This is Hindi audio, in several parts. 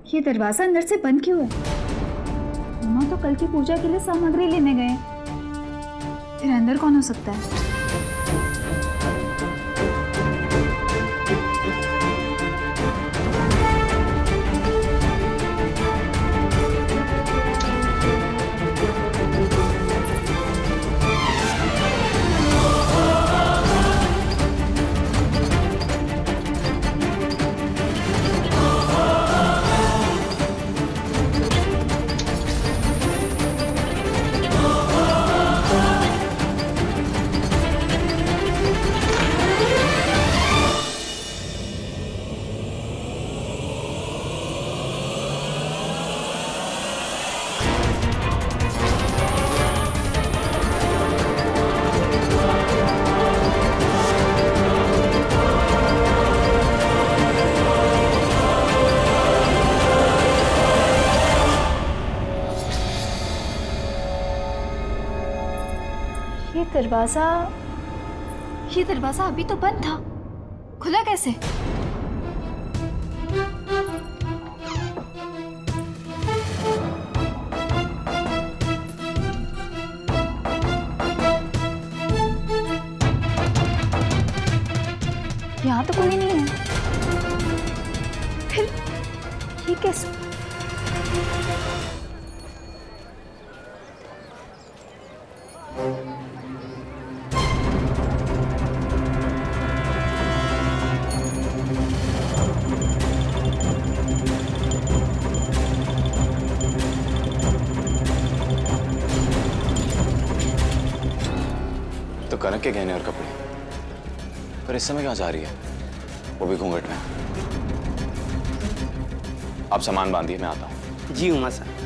ये दरवाजा अंदर से बंद क्यों है? उमा तो कल की पूजा के लिए सामग्री लेने गए, फिर अंदर कौन हो सकता है? ये दरवाजा अभी तो बंद था, खुला कैसे? यहाँ तो कोई नहीं है, फिर ये कैसे? कनक के गहने और कपड़े, पर इस समय कहाँ जा रही है, वो भी घूंघट में? आप सामान बांधिए, मैं आता हूँ। जी उमा सर।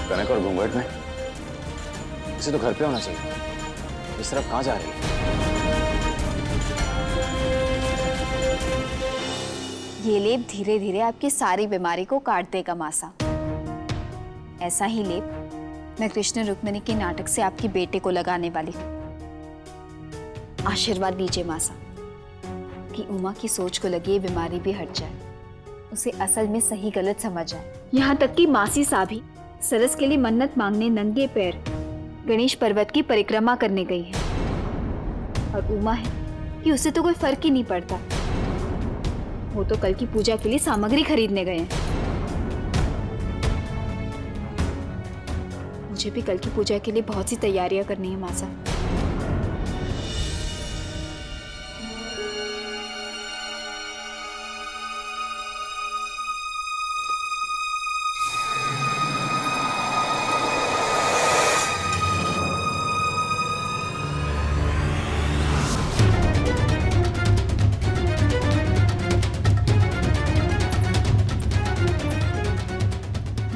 कनक और घूंघट में, इसे तो घर पे होना चाहिए। इस तरफ कहाँ जा रही है? ये लेप धीरे धीरे आपकी सारी बीमारी को काट देगा मासा। ऐसा ही लेप मैं कृष्ण रुक्मिणी के नाटक से आपके बेटे को लगाने वाली हूँ। आशीर्वाद दीजिए मासा कि उमा की सोच को लगी ये बीमारी भी हट जाए, उसे असल में सही गलत समझ आए। यहाँ तक कि मासी साभी सरस के लिए मन्नत मांगने नंगे पैर गणेश पर्वत की परिक्रमा करने गई है, और उमा है कि उसे तो कोई फर्क ही नहीं पड़ता। वो तो कल की पूजा के लिए सामग्री खरीदने गए हैं। मुझे भी कल की पूजा के लिए बहुत सी तैयारियां करनी है मासा।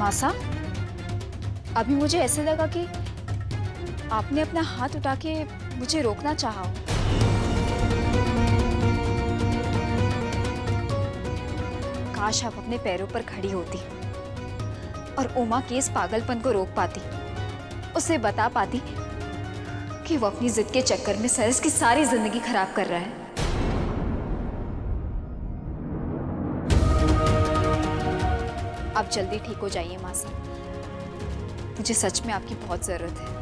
मासा, अभी मुझे ऐसे लगा कि आपने अपना हाथ उठा के मुझे रोकना चाहा हो। काश आप अपने पैरों पर खड़ी होती और उमा के इस पागलपन को रोक पाती, उसे बता पाती कि वो अपनी जिद के चक्कर में सरस की सारी जिंदगी खराब कर रहा है। आप जल्दी ठीक हो जाइए मासा, मुझे सच में आपकी बहुत जरूरत है।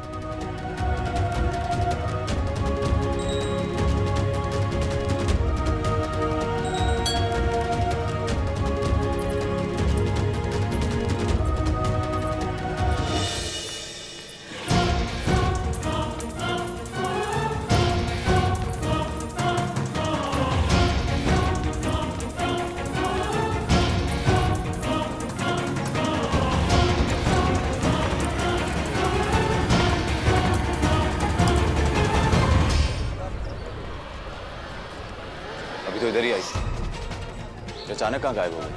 अचानक कहाँ गायब हो गए?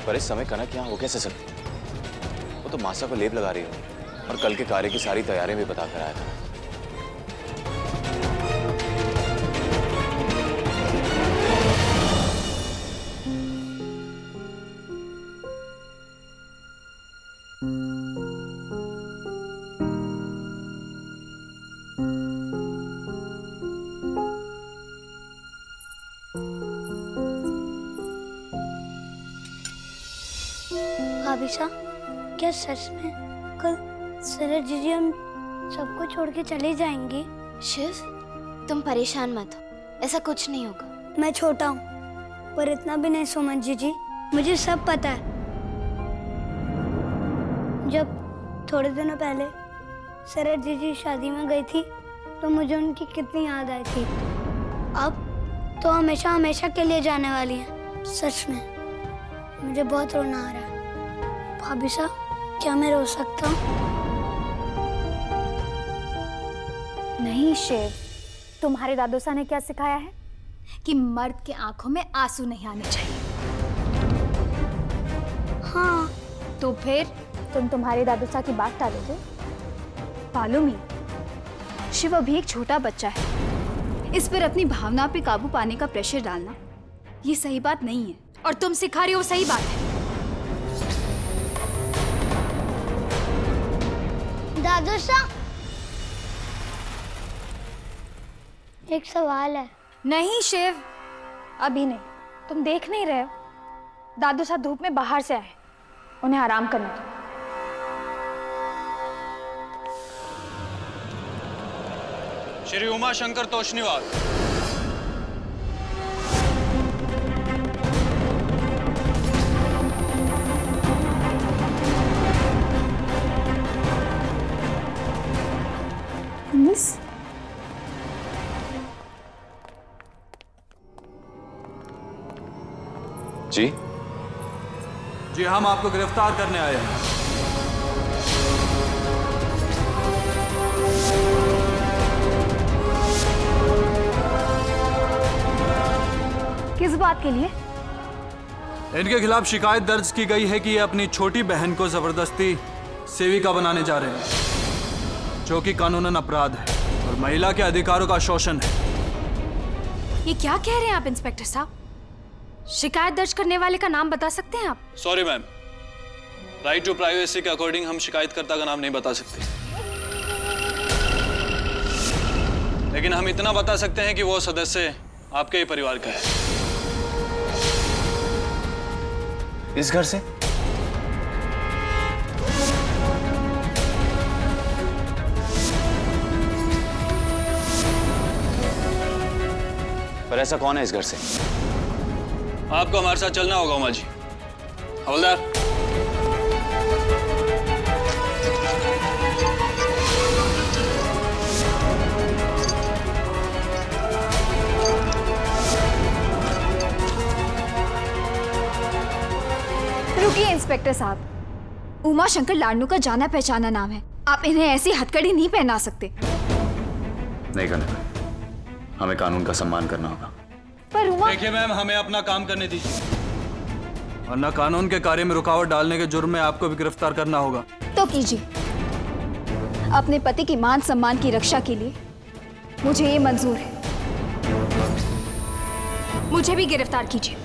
पर इस समय कनक यहाँ हो कैसे सकती? वो तो मासा को लेप लगा रही हो और कल के कार्य की सारी तैयारियां भी बता कर आया था। भाभीसा, क्या सच में कल सरज जीजी हम सबको छोड़ के चले जाएंगी? शिव, तुम परेशान मत हो, ऐसा कुछ नहीं होगा। मैं छोटा हूँ, पर इतना भी नहीं सुमन जीजी, मुझे सब पता है। जब थोड़े दिनों पहले सरज जीजी शादी में गई थी तो मुझे उनकी कितनी याद आई थी। अब तो हमेशा हमेशा के लिए जाने वाली हैं। सच में मुझे बहुत रोना आ रहा है। भाभी साहब, क्या मैं रो सकता हूँ? नहीं शिव, तुम्हारे दादू साहब ने क्या सिखाया है कि मर्द के आंखों में आंसू नहीं आने चाहिए। हाँ, तो फिर तुम तुम्हारे दादू साहब की बात टालोगे? मालूम ही, शिव अभी एक छोटा बच्चा है। इस पर अपनी भावना पे काबू पाने का प्रेशर डालना ये सही बात नहीं है। और तुम सिखा रही हो सही बात है। दादू साहब, एक सवाल है। नहीं शिव, अभी नहीं। तुम देख नहीं रहे हो, दादू साहब धूप में बाहर से आए, उन्हें आराम करने दो। श्री उमा शंकर तोषनीवाल। मिस, जी जी, हम आपको गिरफ्तार करने आए हैं। किस बात के लिए? इनके खिलाफ शिकायत दर्ज की गई है कि ये अपनी छोटी बहन को जबरदस्ती सेविका बनाने जा रहे हैं, जो कि कानूनन अपराध है और महिला के अधिकारों का शोषण है। ये क्या कह रहे हैं आप इंस्पेक्टर साहब? शिकायत दर्ज करने वाले का नाम बता सकते हैं आप? Sorry ma'am, right to privacy के अकॉर्डिंग हम शिकायतकर्ता का नाम नहीं बता सकते, लेकिन हम इतना बता सकते हैं कि वो सदस्य आपके ही परिवार का है। इस घर से? पर ऐसा कौन है इस घर से? आपको हमारे साथ चलना होगा उमा जी। हवलदार, रुकिए इंस्पेक्टर साहब, उमा शंकर लाडनू का जाना पहचाना नाम है। आप इन्हें ऐसी हथकड़ी नहीं पहना सकते। नहीं करना, हमें कानून का सम्मान करना होगा। पर उमा, देखिए मैम, हमें अपना काम करने दीजिए, वरना कानून के कार्य में रुकावट डालने के जुर्म में आपको भी गिरफ्तार करना होगा। तो कीजिए। अपने पति की मान सम्मान की रक्षा के लिए मुझे ये मंजूर है। मुझे भी गिरफ्तार कीजिए।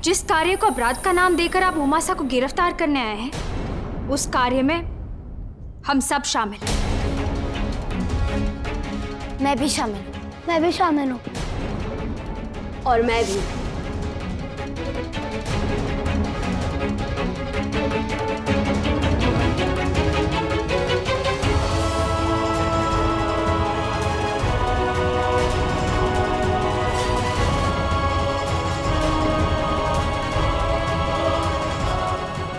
जिस कार्य को अपराध का नाम देकर आप उमासा को गिरफ्तार करने आए हैं, उस कार्य में हम सब शामिल हैं। मैं भी शामिल हूँ। मैं भी शामिल हूँ। और मैं भी।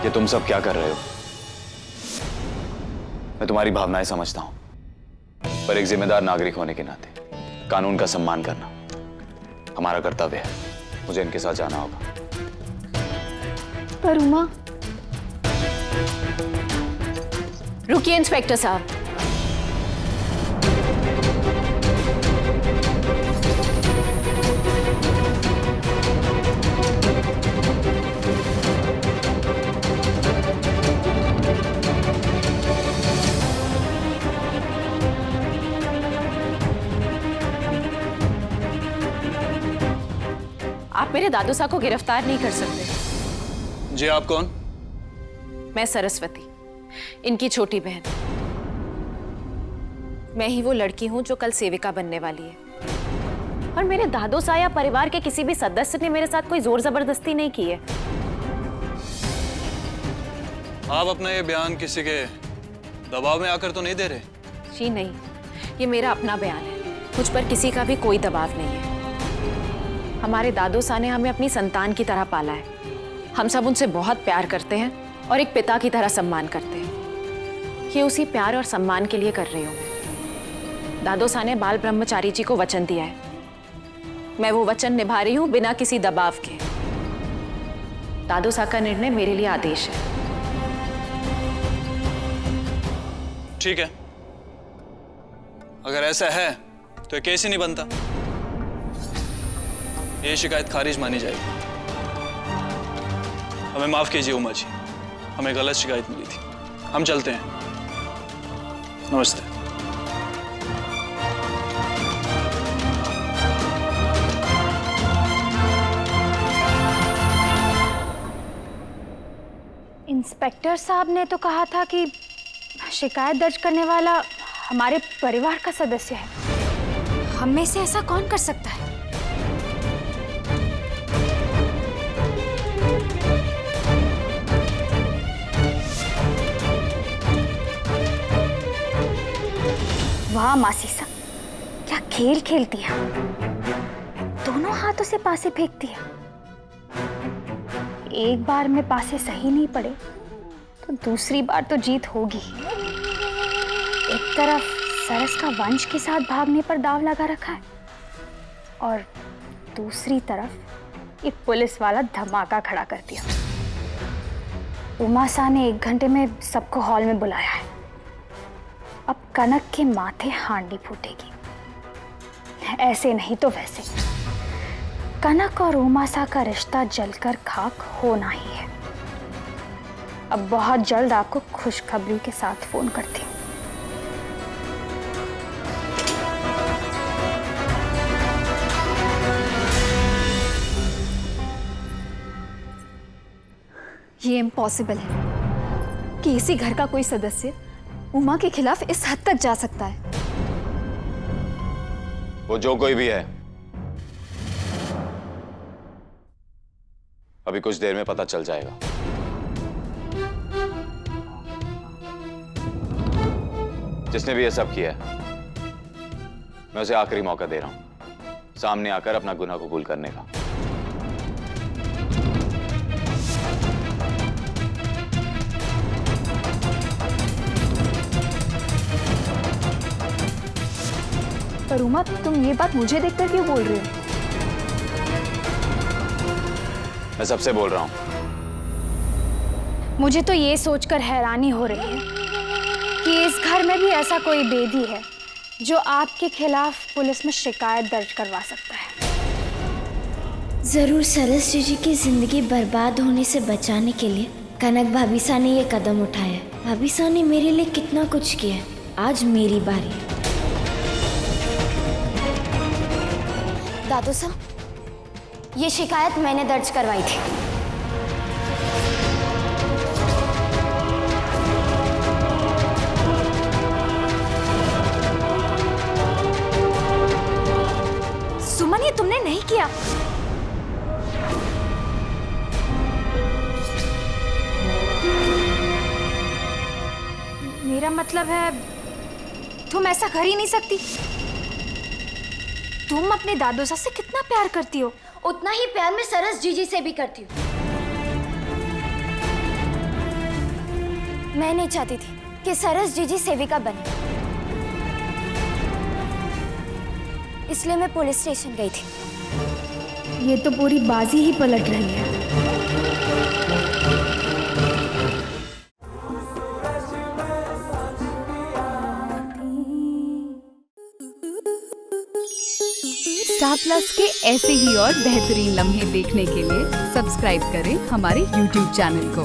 ये तुम सब क्या कर रहे हो? मैं तुम्हारी भावनाएं समझता हूं, पर एक जिम्मेदार नागरिक होने के नाते कानून का सम्मान करना हमारा कर्तव्य है। मुझे इनके साथ जाना होगा। पर उमा, रुकिए इंस्पेक्टर साहब। मेरे दादू साहब को गिरफ्तार नहीं कर सकते। जी आप कौन? मैं सरस्वती, इनकी छोटी बहन। मैं ही वो लड़की हूं जो कल सेविका बनने वाली है। और मेरे दादू साहब या परिवार के किसी भी सदस्य ने मेरे साथ कोई जोर जबरदस्ती नहीं की है। आप अपना ये बयान किसी के दबाव में आकर तो नहीं दे रहे? जी नहीं, ये मेरा अपना बयान है। मुझ पर किसी का भी कोई दबाव नहीं है। हमारे दादू साहब ने हमें अपनी संतान की तरह पाला है। हम सब उनसे बहुत प्यार करते हैं और एक पिता की तरह सम्मान करते हैं। ये उसी प्यार और सम्मान के लिए कर रही हूँ मैं। दादू साहब ने बाल ब्रह्मचारी जी को वचन दिया है। मैं वो वचन निभा रही हूँ बिना किसी दबाव के। दादू साहब का निर्णय मेरे लिए आदेश है। ठीक है, अगर ऐसा है तो केस ही नहीं बनता। ये शिकायत खारिज मानी जाएगी। हमें माफ कीजिए उमा जी, हमें गलत शिकायत मिली थी। हम चलते हैं। नमस्ते। इंस्पेक्टर साहब ने तो कहा था कि शिकायत दर्ज करने वाला हमारे परिवार का सदस्य है। हम में से ऐसा कौन कर सकता है? वाह मासी साहब, क्या खेल खेलती है। दोनों हाथों से पासे फेंकती है। एक बार में पासे सही नहीं पड़े तो दूसरी बार तो जीत होगी। एक तरफ सरस का वंश के साथ भागने पर दाव लगा रखा है और दूसरी तरफ ये पुलिस वाला धमाका खड़ा कर दिया। उमा सा ने 1 घंटे में सबको हॉल में बुलाया है। अब कनक के माथे हांडी फूटेगी। ऐसे नहीं तो वैसे कनक और उमा सा का रिश्ता जलकर खाक होना ही है। अब बहुत जल्द आपको खुशखबरी के साथ फोन करती हूँ। ये इम्पॉसिबल है कि इसी घर का कोई सदस्य उमा के खिलाफ इस हद तक जा सकता है। वो जो कोई भी है, अभी कुछ देर में पता चल जाएगा। जिसने भी ये सब किया है, मैं उसे आखिरी मौका दे रहा हूं सामने आकर अपना गुनाह कबूल करने का। पर उमा, तुम ये बात मुझे देखकर क्यों बोल रही हो? मैं सबसे बोल रहा हूं। मुझे तो ये सोचकर हैरानी हो रही है कि इस घर में भी ऐसा कोई बेदी है जो आपके खिलाफ पुलिस में शिकायत दर्ज करवा सकता है। जरूर सरस जीजी की जिंदगी बर्बाद होने से बचाने के लिए कनक भाभी सा ने ये कदम उठाया। भाभी सा ने मेरे लिए कितना कुछ किया है। आज मेरी बारी है। दादू साहब, ये शिकायत मैंने दर्ज करवाई थी। सुमन, ये तुमने नहीं किया। मेरा मतलब है तुम ऐसा कर ही नहीं सकती। तुम अपने दादू साहब से कितना प्यार करती हो। उतना ही प्यार मैं सरस जीजी से भी करती हूँ। मैं नहीं चाहती थी कि सरस जीजी सेविका बने, इसलिए मैं पुलिस स्टेशन गई थी। ये तो पूरी बाजी ही पलट रही है। स्टार प्लस के ऐसे ही और बेहतरीन लम्हे देखने के लिए सब्सक्राइब करें हमारे YouTube चैनल को।